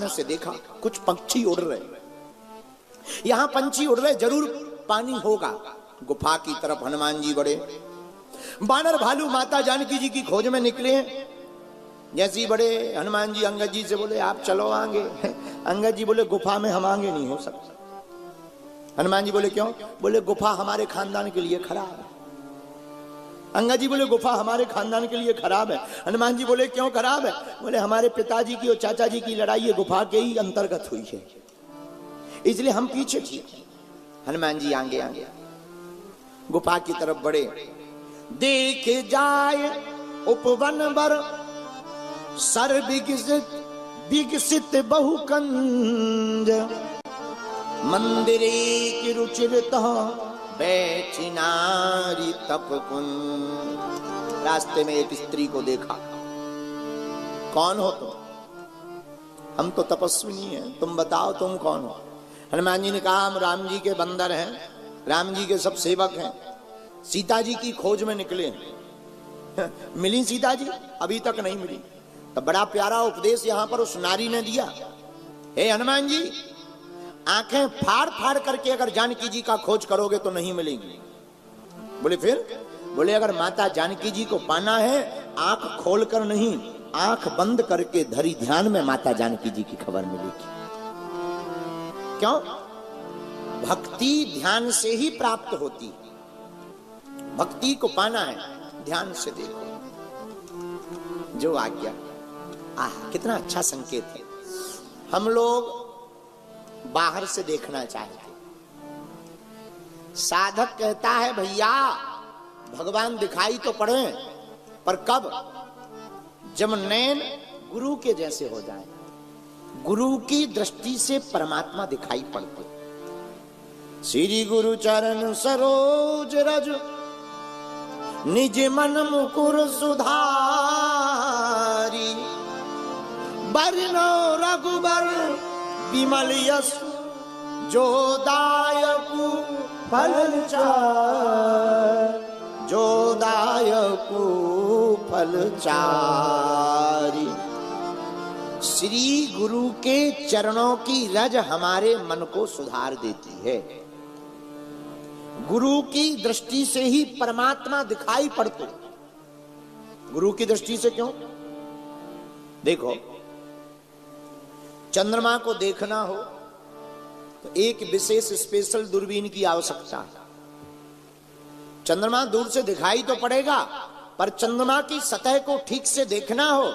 से देखा कुछ पंछी उड़ रहे, यहां पंछी उड़ रहे, जरूर पानी होगा। गुफा की तरफ हनुमान जी बढ़े। बानर भालू माता जानकी जी की खोज में निकले हैं। जैसे ही बड़े हनुमान जी अंगद जी से बोले आप चलो आगे। अंगद जी बोले गुफा में हम आगे नहीं हो सकते। हनुमान जी बोले क्यों? बोले गुफा हमारे खानदान के लिए खराब है। अंगद जी बोले गुफा हमारे खानदान के लिए खराब है। हनुमान जी बोले क्यों खराब है? बोले हमारे पिताजी की और चाचा जी की लड़ाई ये गुफा के ही अंतर्गत हुई है, इसलिए हम पीछे थे। हनुमान जी आगे आगे गुफा की तरफ बढ़े। देखे जाए उपवन बर सर विकसित बहुकंज, मंदिरे की रुचिरत बैठी नारी तप कुंज। रास्ते में एक स्त्री को देखा। कौन हो तुम? हम तो तपस्विनी हैं, तुम बताओ तुम कौन हो? हनुमान जी ने कहा हम राम जी के बंदर हैं, राम जी के सब सेवक हैं, सीता जी की खोज में निकले। मिली सीता जी? अभी तक नहीं मिली। तो बड़ा प्यारा उपदेश यहां पर उस नारी ने दिया। हे हनुमान जी, आंखें फाड़ फाड़ करके अगर जानकी जी का खोज करोगे तो नहीं मिलेगी। बोले फिर? बोले अगर माता जानकी जी को पाना है आंख खोलकर नहीं, आंख बंद करके धरी ध्यान में माता जानकी जी की खबर मिलेगी। क्यों? भक्ति ध्यान से ही प्राप्त होती है। भक्ति को पाना है ध्यान से देखो। जो आज्ञा, आह कितना अच्छा संकेत है। हम लोग बाहर से देखना चाहते, साधक कहता है भैया भगवान दिखाई तो पड़े, पर कब? जब नैन गुरु के जैसे हो जाए, गुरु की दृष्टि से परमात्मा दिखाई पड़ते। श्री गुरु चरण सरोज रज निज मन मुकुर सुधारी, बरनो रघुबर विमल यश जो दायकु फल चार, जो दायकु फल चारी। श्री गुरु के चरणों की रज हमारे मन को सुधार देती है। गुरु की दृष्टि से ही परमात्मा दिखाई पड़ते। गुरु की दृष्टि से क्यों? देखो, चंद्रमा को देखना हो तो एक विशेष स्पेशल दूरबीन की आवश्यकता है। चंद्रमा दूर से दिखाई तो पड़ेगा, पर चंद्रमा की सतह को ठीक से देखना हो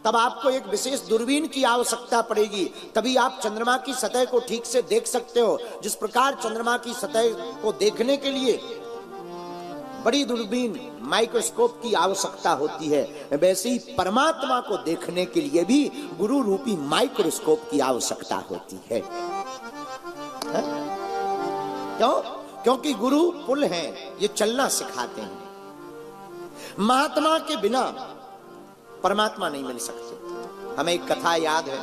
तब आपको एक विशेष दूरबीन की आवश्यकता पड़ेगी, तभी आप चंद्रमा की सतह को ठीक से देख सकते हो। जिस प्रकार चंद्रमा की सतह को देखने के लिए बड़ी दूरबीन माइक्रोस्कोप की आवश्यकता होती है, वैसे ही परमात्मा को देखने के लिए भी गुरु रूपी माइक्रोस्कोप की आवश्यकता होती है। क्यों? क्योंकि गुरु पुल हैं, ये चलना सिखाते हैं। महात्मा के बिना परमात्मा नहीं मिल सकते। हमें एक कथा याद है,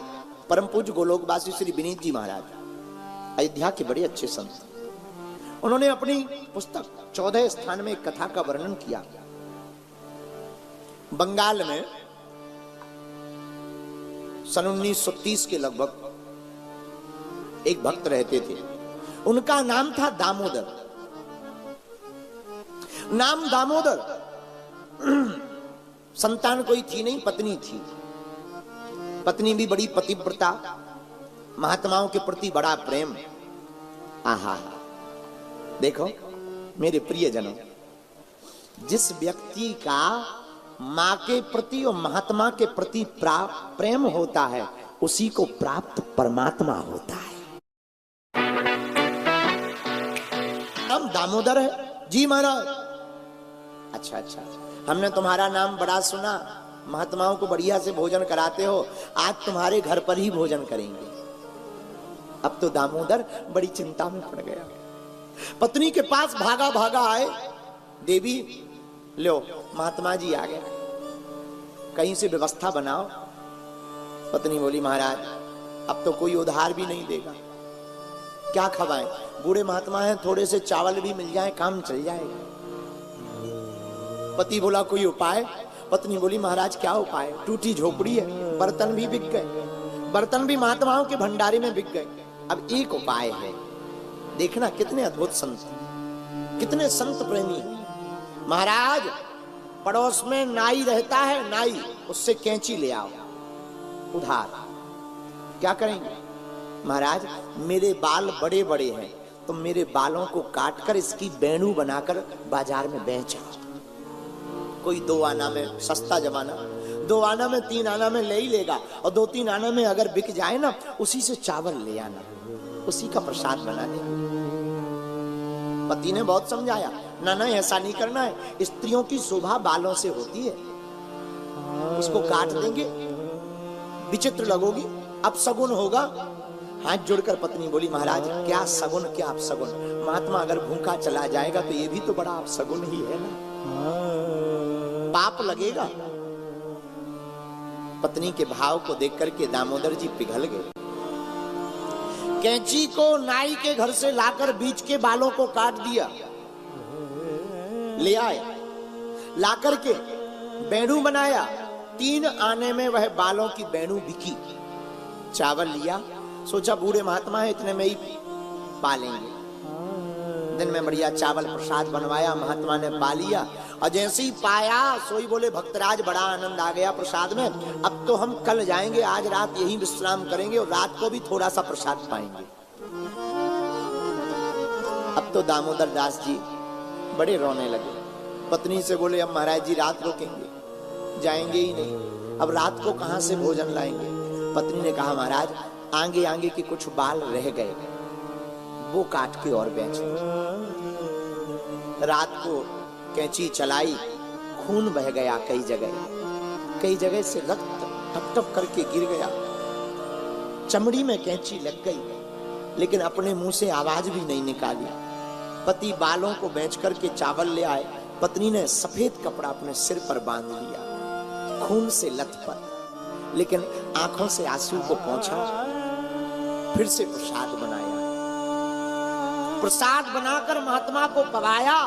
परम पूज्य गोलोकवासी श्री विनीत जी महाराज, अयोध्या के बड़े अच्छे संत, उन्होंने अपनी पुस्तक 14 स्थान में एक कथा का वर्णन किया। बंगाल में सन 1930 के लगभग एक भक्त रहते थे। उनका नाम था दामोदर। नाम दामोदर, संतान कोई थी नहीं, पत्नी थी। पत्नी भी बड़ी पतिव्रता, महात्माओं के प्रति बड़ा प्रेम। आहा, देखो मेरे प्रियजनों, जिस व्यक्ति का मां के प्रति और महात्मा के प्रति प्रेम होता है उसी को प्राप्त परमात्मा होता है। नाम दामोदर है जी महाराज। अच्छा अच्छा, हमने तुम्हारा नाम बड़ा सुना, महात्माओं को बढ़िया से भोजन कराते हो, आज तुम्हारे घर पर ही भोजन करेंगे। अब तो दामोदर बड़ी चिंता में पड़ गया। पत्नी के पास भागा भागा आए, देवी लो महात्मा जी आ गए, कहीं से व्यवस्था बनाओ। पत्नी बोली महाराज अब तो कोई उधार भी नहीं देगा, क्या खवाएं? बूढ़े महात्मा हैं, थोड़े से चावल भी मिल जाए काम चल जाएगा। पति बोला कोई उपाय? पत्नी बोली महाराज क्या उपाय, टूटी झोपड़ी है, बर्तन भी बिक गए, बर्तन भी महात्माओं के भंडारे में बिक गए। अब एक उपाय है, देखना कितने अद्भुत संत, कितने संत प्रेमी। महाराज पड़ोस में नाई रहता है, नाई, उससे कैंची ले आओ उधार। क्या करेंगे? महाराज मेरे बाल बड़े बड़े हैं, तो मेरे बालों को काटकर इसकी बेणु बनाकर बाजार में बेचो। कोई 2 आना में, सस्ता जमाना, 2 आना में 3 आना में ले ही लेगा, और 2-3 आना में अगर बिक जाए ना, उसी से चावल ले आना, उसी का प्रसाद बना दे। पति ने बहुत समझाया, ना ना ऐसा नहीं करना है, स्त्रियों की शोभा बालों से होती है, उसको काट देंगे, विचित्र लगोगी, अब सगुन होगा। हाथ जोड़कर पत्नी बोली, महाराज क्या सगुन, क्या आप सगुन? महात्मा अगर भूखा चला जाएगा तो ये भी तो बड़ा आप सगुन ही है ना, पाप लगेगा। पत्नी के भाव को देख करके दामोदर जी पिघल गए। कैंची को नाई के घर से लाकर बीच के बालों को काट दिया, ले आए, लाकर के बेणु बनाया। 3 आने में वह बालों की बेणु बिकी। चावल लिया, सोचा बूढ़े महात्मा है, इतने में ही पालेंगे। दिन में बढ़िया चावल प्रसाद बनवाया, महात्मा ने पा लिया, और जैसे ही पाया सोई बोले, भक्तराज बड़ा आनंद आ गया प्रसाद में, अब तो हम कल जाएंगे, आज रात यही विश्राम करेंगे और रात को भी थोड़ा सा प्रसाद पाएंगे। अब तो दामोदर दास जी बड़े रोने लगे। पत्नी से बोले, अब महाराज जी रात रोकेंगे, जाएंगे ही नहीं, अब रात को कहां से भोजन लाएंगे? पत्नी ने कहा, महाराज आगे आगे के कुछ बाल रह गए, वो काट के और बेच दो। रात को कैंची चलाई, खून बह गया, कई जगह से रक्त टप टप करके गिर गया, चमड़ी में कैंची लग गई, लेकिन अपने मुंह से आवाज भी नहीं निकाली। पति बालों को बेच करके चावल ले आए, पत्नी ने सफेद कपड़ा अपने सिर पर बांध लिया, खून से लथपथ, लेकिन आंखों से आंसू को पोंछा, फिर से प्रसाद बनाया। प्रसाद बनाकर महात्मा को पवाया,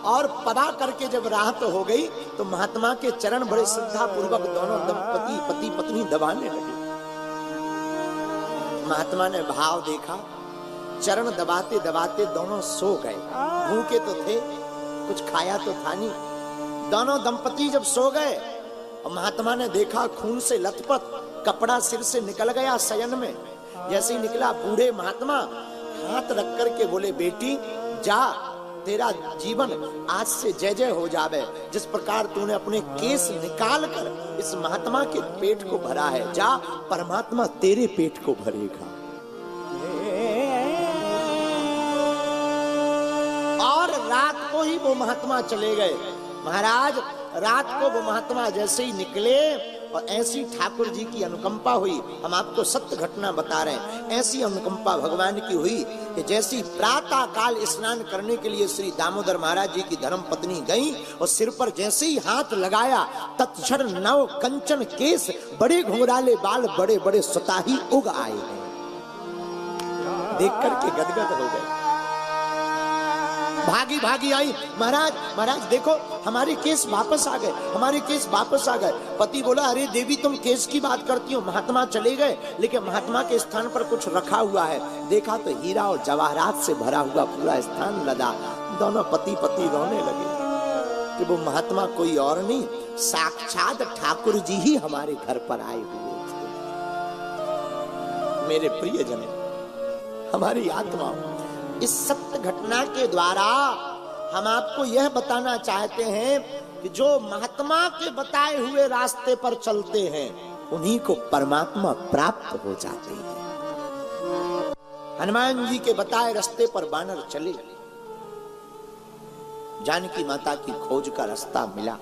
और पवा करके जब रात हो गई तो महात्मा के चरण बड़े श्रद्धा पूर्वक दोनों दंपति पति पत्नी दबाने लगे। महात्मा ने भाव देखा, चरण दबाते दबाते दोनों सो गए। भूखे तो थे, कुछ खाया तो था नहीं। दोनों दंपति जब सो गए और महात्मा ने देखा खून से लथपथ कपड़ा सिर से निकल गया शयन में। जैसे ही निकला, बूढ़े महात्मा हाथ रख करके बोले, बेटी जा, तेरा जीवन आज से जय जय हो जावे। जिस प्रकार तूने अपने केस निकाल कर इस महात्मा के पेट को भरा है, जा परमात्मा तेरे पेट को भरेगा। और रात को ही वो महात्मा चले गए। महाराज रात को वो महात्मा जैसे ही निकले, और ऐसी ठाकुर जी की अनुकंपा हुई, हम आपको सत्य घटना बता रहे हैं, ऐसी अनुकंपा भगवान की हुई कि जैसी प्रातः काल स्नान करने के लिए श्री दामोदर महाराज जी की धर्म पत्नी गई, और सिर पर जैसे ही हाथ लगाया, तत्क्षण 9 कंचन केस, बड़े घुंघराले बाल, बड़े बड़े सुताही उग आए हैं। देख करके गदगद हो गए। भागी भागी आई, महाराज महाराज देखो हमारे केस वापस आ गए, हमारे केस वापस आ गए। पति बोला, अरे देवी तुम केस की बात करती हो, महात्मा चले गए, लेकिन महात्मा के स्थान पर कुछ रखा हुआ है। देखा तो हीरा और जवाहरात से भरा हुआ पूरा स्थान लदा। दोनों पति पत्नी रोने लगे कि वो महात्मा कोई और नहीं, साक्षात ठाकुर जी ही हमारे घर पर आए हुए थे। मेरे प्रियजन, हमारी आत्मा, इस सत्य घटना के द्वारा हम आपको यह बताना चाहते हैं कि जो महात्मा के बताए हुए रास्ते पर चलते हैं, उन्हीं को परमात्मा प्राप्त हो जाते हैं। हनुमान जी के बताए रास्ते पर वानर चले, जानकी माता की खोज का रास्ता मिला।